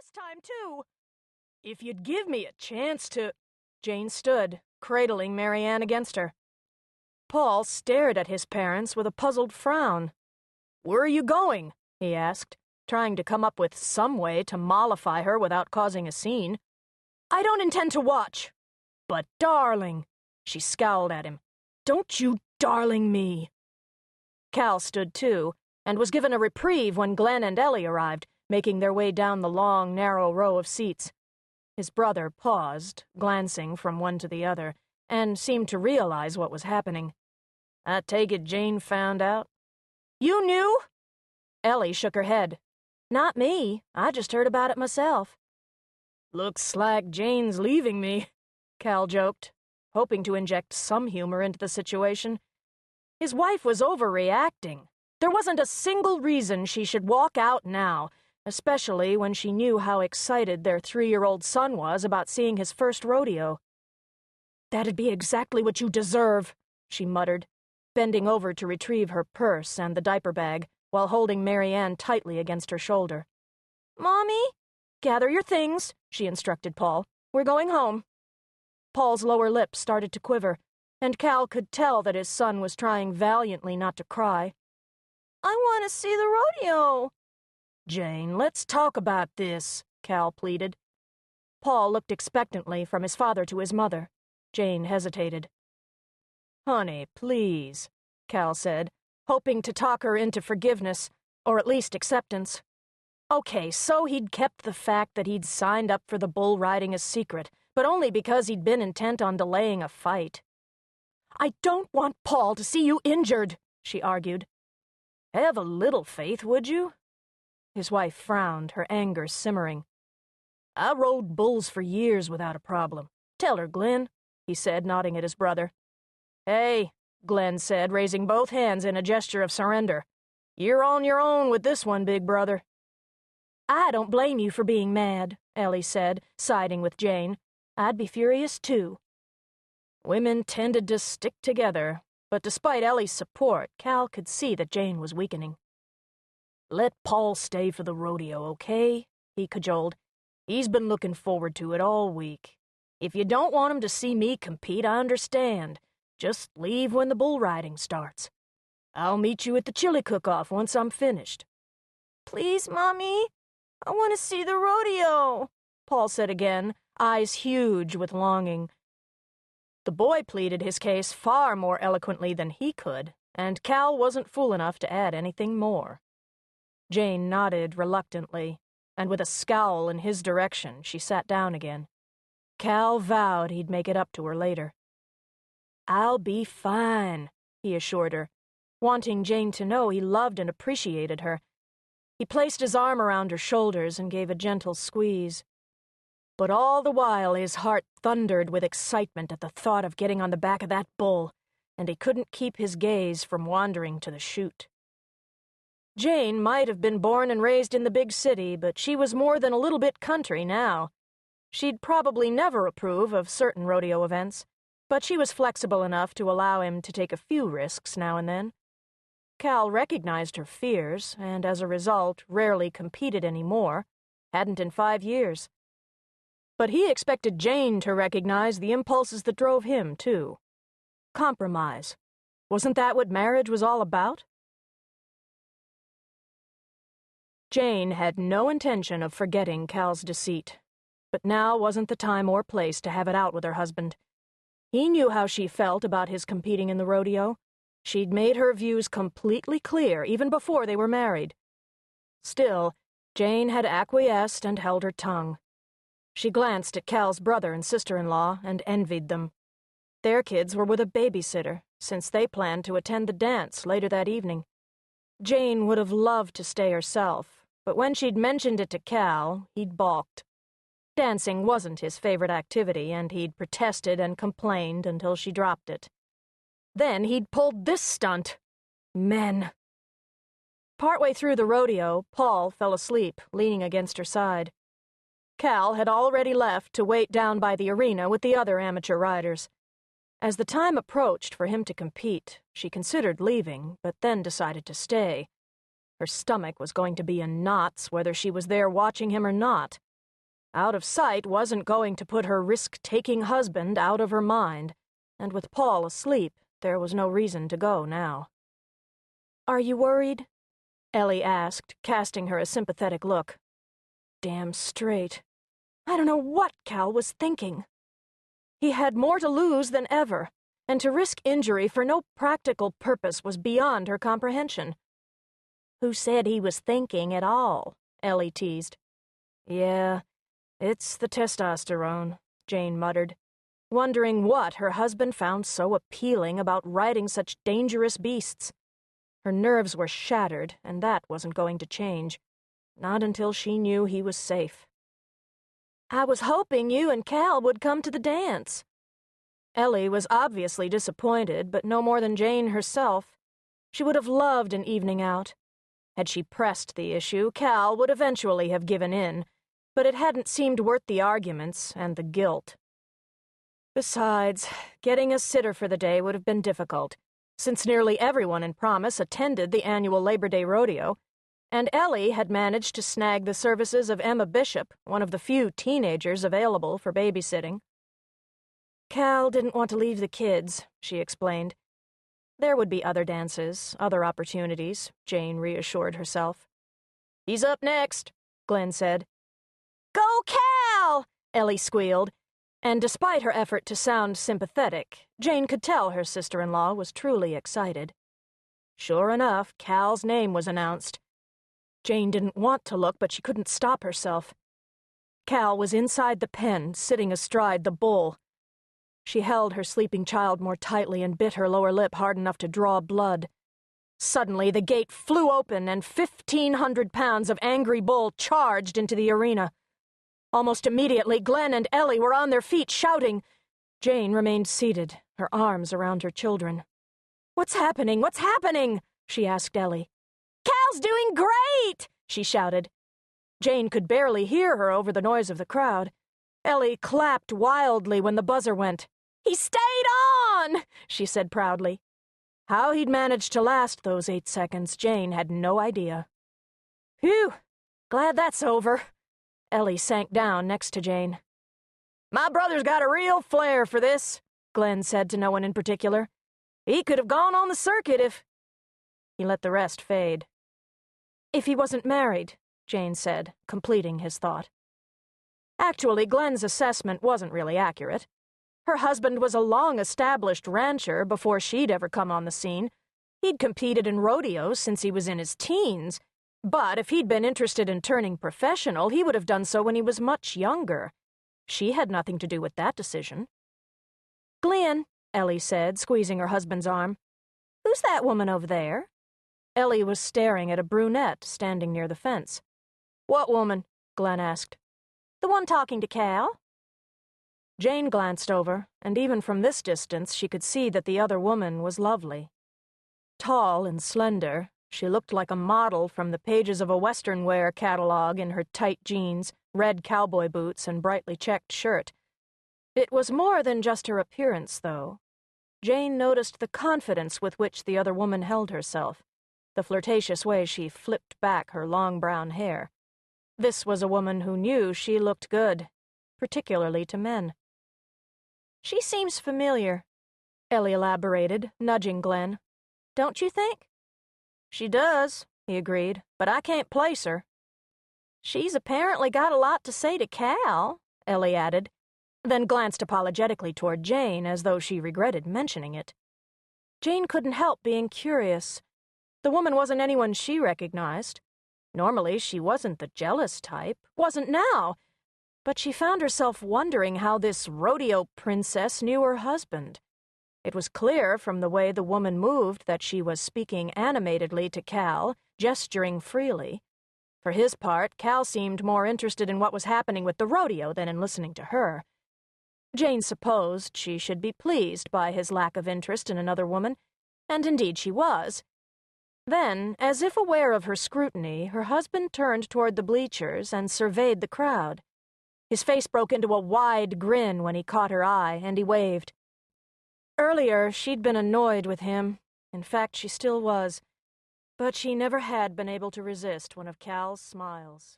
this time, too. If you'd give me a chance to... Jane stood, cradling Mary Ann against her. Paul stared at his parents with a puzzled frown. "Where are you going?" he asked, trying to come up with some way to mollify her without causing a scene. "I don't intend to watch." "But, darling," she scowled at him, "don't you darling me." Cal stood too, and was given a reprieve when Glenn and Ellie arrived, making their way down the long, narrow row of seats. His brother paused, glancing from one to the other, and seemed to realize what was happening. "I take it Jane found out?" "You knew?" Ellie shook her head. "Not me. I just heard about it myself." "Looks like Jane's leaving me," Cal joked, hoping to inject some humor into the situation. His wife was overreacting. There wasn't a single reason she should walk out now, especially when she knew how excited their 3-year-old son was about seeing his first rodeo. "That'd be exactly what you deserve," she muttered, bending over to retrieve her purse and the diaper bag, while holding Mary Ann tightly against her shoulder. "Mommy, gather your things," she instructed Paul. "We're going home." Paul's lower lip started to quiver, and Cal could tell that his son was trying valiantly not to cry. "I want to see the rodeo." "Jane, let's talk about this," Cal pleaded. Paul looked expectantly from his father to his mother. Jane hesitated. "Honey, please," Cal said, hoping to talk her into forgiveness, or at least acceptance. Okay, so he'd kept the fact that he'd signed up for the bull riding a secret, but only because he'd been intent on delaying a fight. "I don't want Paul to see you injured," she argued. "Have a little faith, would you?" His wife frowned, her anger simmering. "I rode bulls for years without a problem. Tell her, Glenn," he said, nodding at his brother. "Hey," Glenn said, raising both hands in a gesture of surrender. "You're on your own with this one, big brother." "I don't blame you for being mad," Ellie said, siding with Jane. "I'd be furious, too." Women tended to stick together, but despite Ellie's support, Cal could see that Jane was weakening. "Let Paul stay for the rodeo, okay?" he cajoled. "He's been looking forward to it all week. If you don't want him to see me compete, I understand. Just leave when the bull riding starts. I'll meet you at the chili cook-off once I'm finished." "Please, Mommy, I want to see the rodeo," Paul said again, eyes huge with longing. The boy pleaded his case far more eloquently than he could, and Cal wasn't fool enough to add anything more. Jane nodded reluctantly, and with a scowl in his direction, she sat down again. Cal vowed he'd make it up to her later. "I'll be fine," he assured her, wanting Jane to know he loved and appreciated her. He placed his arm around her shoulders and gave a gentle squeeze. But all the while his heart thundered with excitement at the thought of getting on the back of that bull, and he couldn't keep his gaze from wandering to the chute. Jane might have been born and raised in the big city, but she was more than a little bit country now. She'd probably never approve of certain rodeo events, but she was flexible enough to allow him to take a few risks now and then. Cal recognized her fears, and as a result rarely competed anymore, hadn't in 5 years. But he expected Jane to recognize the impulses that drove him, too. Compromise. Wasn't that what marriage was all about? Jane had no intention of forgetting Cal's deceit, but now wasn't the time or place to have it out with her husband. He knew how she felt about his competing in the rodeo. She'd made her views completely clear even before they were married. Still, Jane had acquiesced and held her tongue. She glanced at Cal's brother and sister-in-law and envied them. Their kids were with a babysitter, since they planned to attend the dance later that evening. Jane would have loved to stay herself, but when she'd mentioned it to Cal, he'd balked. Dancing wasn't his favorite activity, and he'd protested and complained until she dropped it. Then he'd pulled this stunt. Men. Partway through the rodeo, Paul fell asleep, leaning against her side. Cal had already left to wait down by the arena with the other amateur riders. As the time approached for him to compete, she considered leaving, but then decided to stay. Her stomach was going to be in knots whether she was there watching him or not. Out of sight wasn't going to put her risk-taking husband out of her mind, and with Paul asleep, there was no reason to go now. "Are you worried?" Ellie asked, casting her a sympathetic look. Damn straight. I don't know what Cal was thinking. He had more to lose than ever, and to risk injury for no practical purpose was beyond her comprehension. "Who said he was thinking at all?" Ellie teased. "Yeah, it's the testosterone," Jane muttered, wondering what her husband found so appealing about riding such dangerous beasts. Her nerves were shattered, and that wasn't going to change. Not until she knew he was safe. "I was hoping you and Cal would come to the dance." Ellie was obviously disappointed, but no more than Jane herself. She would have loved an evening out. Had she pressed the issue, Cal would eventually have given in, but it hadn't seemed worth the arguments and the guilt. Besides, getting a sitter for the day would have been difficult, since nearly everyone in Promise attended the annual Labor Day rodeo, and Ellie had managed to snag the services of Emma Bishop, one of the few teenagers available for babysitting. Cal didn't want to leave the kids, she explained. There would be other dances, other opportunities, Jane reassured herself. "He's up next," Glenn said. "Go, Cal!" Ellie squealed, and despite her effort to sound sympathetic, Jane could tell her sister-in-law was truly excited. Sure enough, Cal's name was announced. Jane didn't want to look, but she couldn't stop herself. Cal was inside the pen, sitting astride the bull. She held her sleeping child more tightly and bit her lower lip hard enough to draw blood. Suddenly, the gate flew open and 1,500 pounds of angry bull charged into the arena. Almost immediately, Glenn and Ellie were on their feet, shouting. Jane remained seated, her arms around her children. "What's happening? What's happening?" she asked Ellie. "Cal's doing great!" she shouted. Jane could barely hear her over the noise of the crowd. Ellie clapped wildly when the buzzer went. "He stayed on!" she said proudly. How he'd managed to last those 8 seconds, Jane had no idea. "Phew! Glad that's over." Ellie sank down next to Jane. "My brother's got a real flair for this," Glenn said to no one in particular. "He could have gone on the circuit if—" He let the rest fade. "If he wasn't married," Jane said, completing his thought. Actually, Glenn's assessment wasn't really accurate. Her husband was a long-established rancher before she'd ever come on the scene. He'd competed in rodeos since he was in his teens, but if he'd been interested in turning professional, he would have done so when he was much younger. She had nothing to do with that decision. "Glenn," Ellie said, squeezing her husband's arm. "Who's that woman over there?" Ellie was staring at a brunette standing near the fence. "What woman?" Glenn asked. "The one talking to Cal." Jane glanced over, and even from this distance she could see that the other woman was lovely. Tall and slender, she looked like a model from the pages of a Western wear catalog in her tight jeans, red cowboy boots, and brightly checked shirt. It was more than just her appearance, though. Jane noticed the confidence with which the other woman held herself, the flirtatious way she flipped back her long brown hair. This was a woman who knew she looked good, particularly to men. "She seems familiar," Ellie elaborated, nudging Glenn. "Don't you think?" "She does," he agreed, "but I can't place her." "She's apparently got a lot to say to Cal," Ellie added, then glanced apologetically toward Jane as though she regretted mentioning it. Jane couldn't help being curious. The woman wasn't anyone she recognized. Normally, she wasn't the jealous type, wasn't now, but she found herself wondering how this rodeo princess knew her husband. It was clear from the way the woman moved that she was speaking animatedly to Cal, gesturing freely. For his part, Cal seemed more interested in what was happening with the rodeo than in listening to her. Jane supposed she should be pleased by his lack of interest in another woman, and indeed she was. Then, as if aware of her scrutiny, her husband turned toward the bleachers and surveyed the crowd. His face broke into a wide grin when he caught her eye, and he waved. Earlier, she'd been annoyed with him. In fact, she still was. But she never had been able to resist one of Cal's smiles.